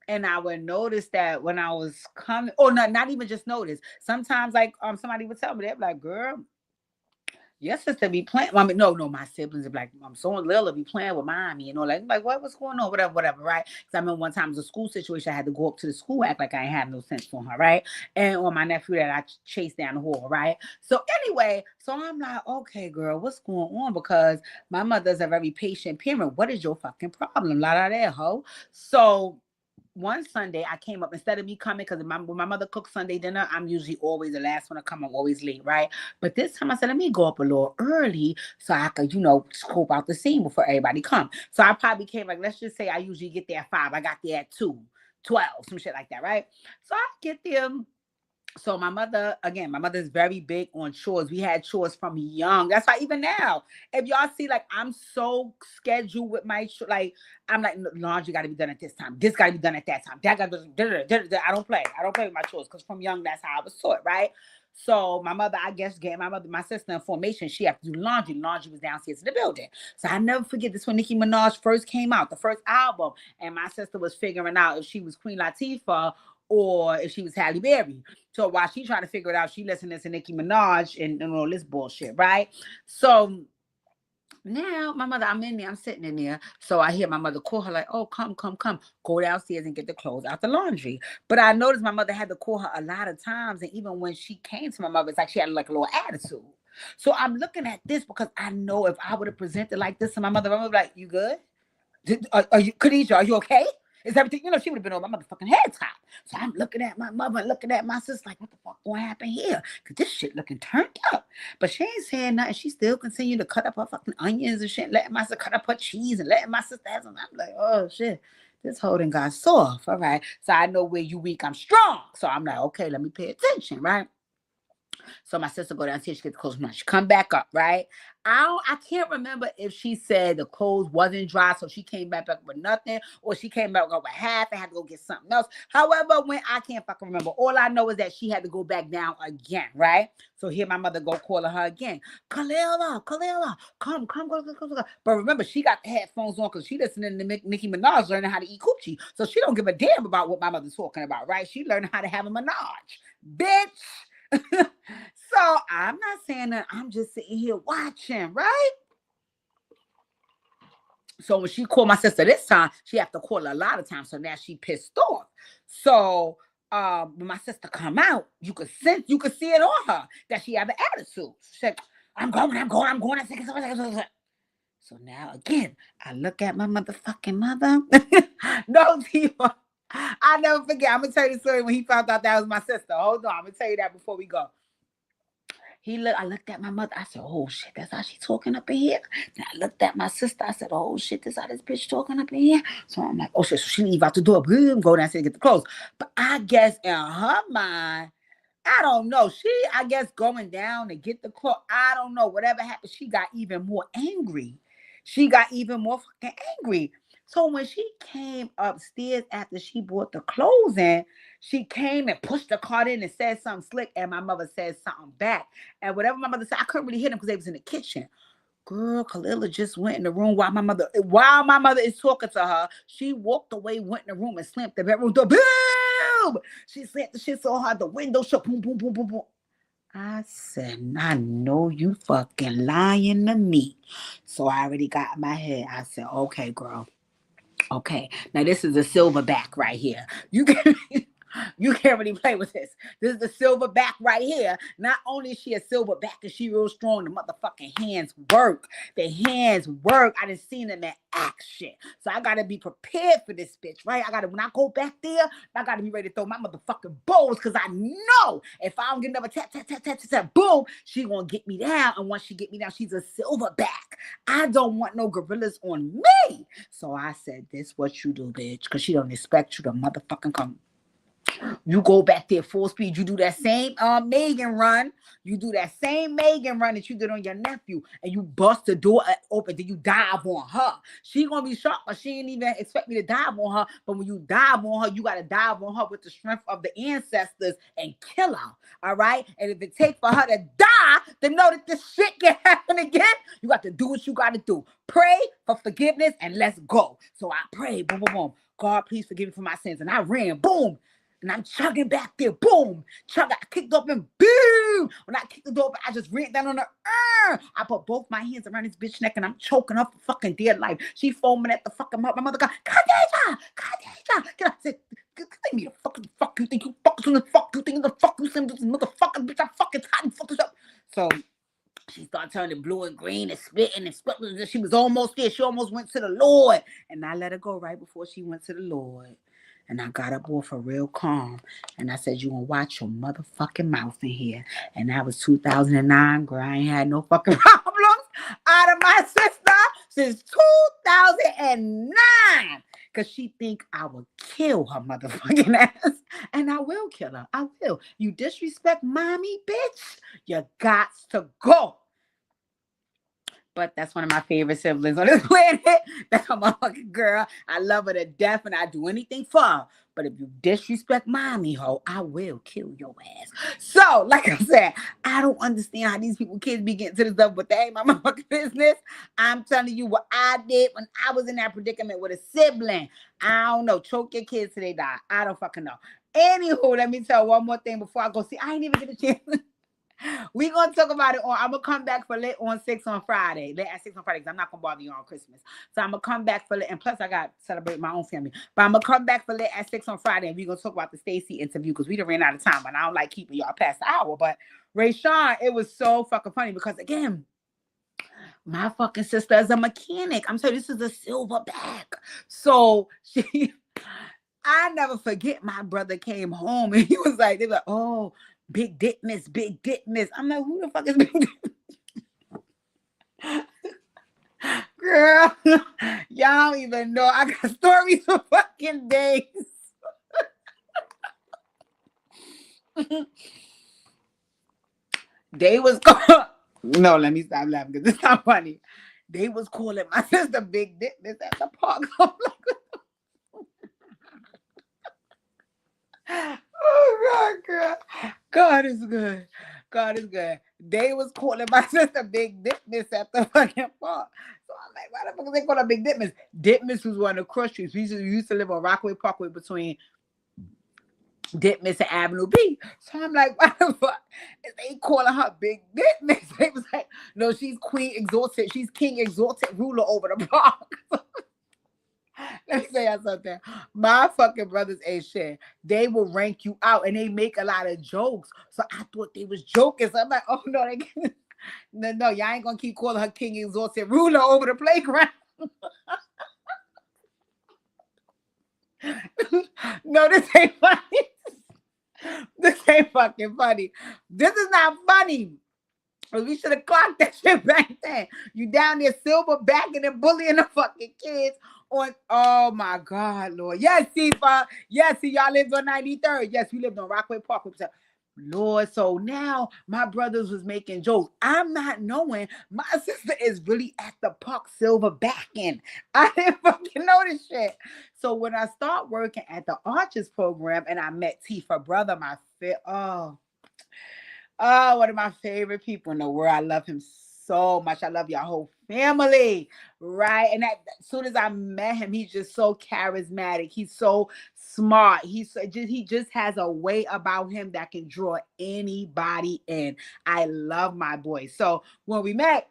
[SPEAKER 1] And I would notice that when I was coming, or not even just notice. Sometimes, like, somebody would tell me, they'd be like, "Girl, your sister be playing." I mean, no, my siblings are like, I'm so little be playing with mommy, like what's going on, whatever, right? Because I remember one time it was a school situation. I had to go up to the school, act like I ain't have no sense for her, right? And on my nephew that I chased down the hall, right? So anyway, so I'm like, okay, girl, what's going on? Because my mother's a very patient parent. What is your fucking problem? La da there, ho. So one Sunday I came up instead of me coming because when my mother cooks Sunday dinner, I'm usually always the last one to come. I'm always late, right? But this time I said, let me go up a little early so I could, scope out the scene before everybody come. So I probably came like, let's just say I usually get there at 5. I got there at 2:12, some shit like that, right? So I get there. So my mother's very big on chores. We had chores from young. That's why even now, if y'all see, like, I'm so scheduled with my like, I'm like, laundry got to be done at this time. This got to be done at that time. That got to be. I don't play. I don't play with my chores because from young, that's how I was taught, right? So my mother, I guess, getting my sister in formation, she had to do laundry. Laundry was downstairs in the building. So I never forget this when Nicki Minaj first came out, the first album, and my sister was figuring out if she was Queen Latifah or if she was Halle Berry. So while she trying to figure it out, she listening to Nicki Minaj and all this bullshit, right? So now my mother, I'm in there, I'm sitting in there. So I hear my mother call her like, oh, come, go downstairs and get the clothes out the laundry. But I noticed my mother had to call her a lot of times. And even when she came to my mother, it's like she had like a little attitude. So I'm looking at this because I know if I would have presented like this to my mother would be like, you good? Are you, Khadijah, are you okay? Is everything, she would have been on my motherfucking head top. So I'm looking at my mother and looking at my sister like, what the fuck going to happen here? Because this shit looking turned up. But she ain't saying nothing. She still continued to cut up her fucking onions and shit, letting my sister cut up her cheese and letting my sister have some. I'm like, oh, shit. This holding got soft. All right. So I know where you weak, I'm strong. So I'm like, okay, let me pay attention, right? So my sister go downstairs, she get the clothes from her. She come back up, right? I can't remember if she said the clothes wasn't dry, so she came back up with nothing, or she came back up with half and had to go get something else. However, when I can't fucking remember. All I know is that she had to go back down again, right? So here my mother go calling her again. Kalila, come, go. But remember, she got the headphones on because she listening to Nicki Minaj learning how to eat coochie. So she don't give a damn about what my mother's talking about, right? She learning how to have a menage. Bitch. So I'm not saying that, I'm just sitting here watching, right? So when she called my sister this time, she have to call her a lot of times. So now she pissed off. So when my sister come out, you could see it on her that she have an attitude. She said, I'm going. So now again, I look at my motherfucking mother. No, people. I never forget. I'm gonna tell you the story when he found out that was my sister. Hold on, I'm gonna tell you that before we go. I looked at my mother. I said, oh shit, that's how she talking up in here. Then I looked at my sister. I said, oh shit, that's how this bitch talking up in here. So I'm like, oh shit, so she leave out the door, boom, go downstairs and get the clothes. But I guess in her mind, I don't know. I guess going down to get the clothes, I don't know. Whatever happened, she got even more angry. She got even more fucking angry. So when she came upstairs after she bought the clothes in, she came and pushed the cart in and said something slick, and my mother said something back. And whatever my mother said, I couldn't really hear them because they was in the kitchen. Girl, Kalila just went in the room while my mother is talking to her. She walked away, went in the room, and slammed the bedroom door. Boom! She slammed the shit so hard the window shut. Boom, boom, boom, boom, boom. I said, I know you fucking lying to me. So I already got in my head. I said, okay, girl. Okay. Now this is a silverback right here. You can't really play with this. This is the silverback right here. Not only is she a silverback, is she real strong. The motherfucking hands work. The hands work. I done seen them in action. So I gotta be prepared for this bitch, right? When I go back there, I gotta be ready to throw my motherfucking bowls because I know if I don't get another tap, tap, tap, tap, tap, tap, boom, she gonna get me down. And once she get me down, she's a silverback. I don't want no gorillas on me. So I said, this what you do, bitch, because she don't expect you to motherfucking come. You go back there full speed. You do that same Megan run. You do that same Megan run that you did on your nephew, and you bust the door open. Then you dive on her. She gonna be shocked, but she ain't even expect me to dive on her. But when you dive on her, you gotta dive on her with the strength of the ancestors and kill her. All right. And if it takes for her to die to know that this shit can happen again, you got to do what you gotta do. Pray for forgiveness and let's go. So I prayed. Boom, boom, boom. God, please forgive me for my sins. And I ran. Boom. And I'm chugging back there, boom, chug. I kicked up and boom. When I kicked the door, I just ran down on her. I put both my hands around this bitch neck and I'm choking up for fucking dear life. She foaming at the fucking mouth. My mother got, Khadija, get up. I said, give me the fuck you think you fucking the fuck you think the fuck you send this motherfucker bitch. I fucking tired and fuck this up. So she started turning blue and green and spitting and spitting. She was almost there. She almost went to the Lord. And I let her go right before she went to the Lord. And I got up off her real calm. And I said, you gonna watch your motherfucking mouth in here. And that was 2009, girl. I ain't had no fucking problems out of my sister since 2009. Because she think I will kill her motherfucking ass. And I will kill her. I will. You disrespect mommy, bitch, you got to go. But that's one of my favorite siblings on this planet. That's my motherfucking girl. I love her to death and I do anything for her. But if you disrespect mommy, ho, I will kill your ass. So, like I said, I don't understand how these kids be getting to this stuff, but they ain't my motherfucking business. I'm telling you what I did when I was in that predicament with a sibling. I don't know. Choke your kids till they die. I don't fucking know. Anywho, let me tell one more thing before I go. See, I ain't even get a chance. We gonna talk about it I'm gonna come back for lit on 6 on Friday. Lit at 6 on Friday, because I'm not gonna bother you on Christmas. So I'm gonna come back for lit, and plus I got to celebrate my own family. But I'm gonna come back for lit at 6 on Friday, and we gonna talk about the Stacey interview because we done ran out of time, and I don't like keeping y'all past the hour. But Rayshawn, it was so fucking funny because again, my fucking sister is a mechanic. I'm saying this is a silverback. So I never forget my brother came home and he was like, they were like, oh, big dick miss. I'm like, who the fuck is big dick? Girl, y'all don't even know. I got stories for fucking days. They was no, let me stop laughing because it's not funny. They was calling my sister big dick miss at the park. Oh God, girl. God is good. God is good. They was calling my sister Big Dip Miss at the fucking park. So I'm like, why the fuck they call her Big Dip Miss? Dip Miss was one of the cross streets. We used to live on Rockaway Parkway between Dip Miss and Avenue B. So I'm like, why the fuck is they calling her Big Dip Miss? They was like, no, she's Queen Exalted. She's King Exalted ruler over the park. Let me say y'all something. My fucking brothers ain't shit. They will rank you out and they make a lot of jokes. So I thought they was joking. So I'm like, oh no, no, y'all ain't gonna keep calling her King Exalted ruler over the playground. No, this ain't funny. This ain't fucking funny. This is not funny. We should have clocked that shit back then. You down there silverbacking and bullying the fucking kids on, oh my God, Lord. Yes, Tifa. Yes, see, y'all lived on 93rd. Yes, we lived on Rockaway Park. Lord, so now my brothers was making jokes. I'm not knowing my sister is really at the Park Silver backing. I didn't fucking know this shit. So when I start working at the Arches program and I met Tifa brother, one of my favorite people in the world. I love him so much. I love your whole family, right? And as soon as I met him, he's just so charismatic. He's so smart. He just has a way about him that can draw anybody in. I love my boy. So when we met,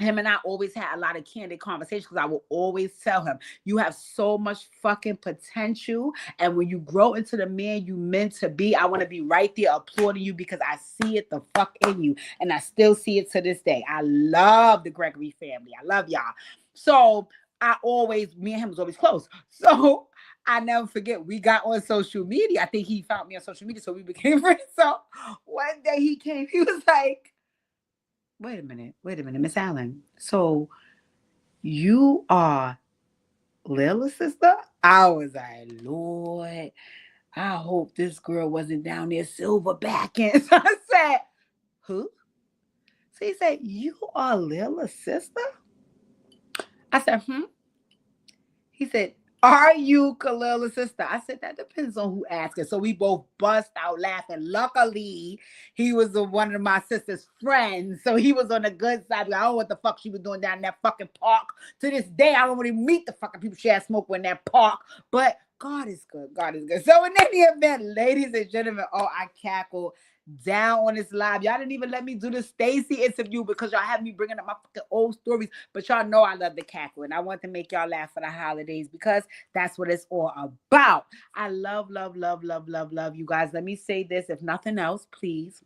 [SPEAKER 1] him and I always had a lot of candid conversations because I will always tell him, you have so much fucking potential. And when you grow into the man you meant to be, I want to be right there applauding you because I see it the fuck in you. And I still see it to this day. I love the Gregory family. I love y'all. So me and him was always close. So I never forget, we got on social media. I think he found me on social media, so we became friends. So one day he came, he was like, wait a minute, Miss Allen. So you are Lila's sister? I was like, Lord, I hope this girl wasn't down there silverbacking. So I said, who? So he said, you are Lila's sister? I said, He said, are you Khalil's sister? I said, that depends on who asks. So we both bust out laughing. Luckily, he was one of my sister's friends. So he was on the good side. I don't know what the fuck she was doing down in that fucking park. To this day, I don't really meet the fucking people she had smoke with in that park. But God is good. God is good. So in any event, ladies and gentlemen, I cackled down on this live. Y'all didn't even let me do the Stacey interview because y'all have me bringing up my fucking old stories. But y'all know I love the cackle, and I want to make y'all laugh for the holidays because that's what it's all about. I love you guys. Let me say this, if nothing else, please.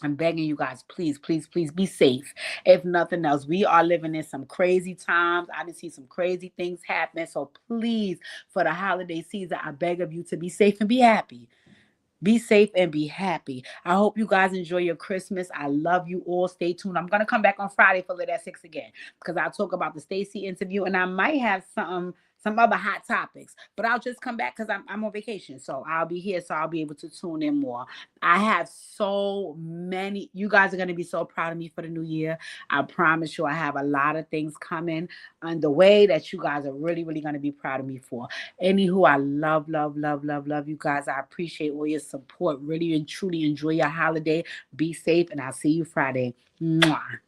[SPEAKER 1] I'm begging you guys, please be safe. If nothing else, we are living in some crazy times. I didn't see some crazy things happening. So please, for the holiday season, I beg of you to be safe and be happy. Be safe and be happy. I hope you guys enjoy your Christmas. I love you all. Stay tuned. I'm going to come back on Friday for Lit at 6 again because I'll talk about the Stacey interview and I might have some other hot topics. But I'll just come back because I'm on vacation. So I'll be here, so I'll be able to tune in more. I have so many. You guys are going to be so proud of me for the new year. I promise you I have a lot of things coming underway that you guys are really, really going to be proud of me for. Anywho, I love you guys. I appreciate all your support. Really and truly enjoy your holiday. Be safe, and I'll see you Friday. Mwah.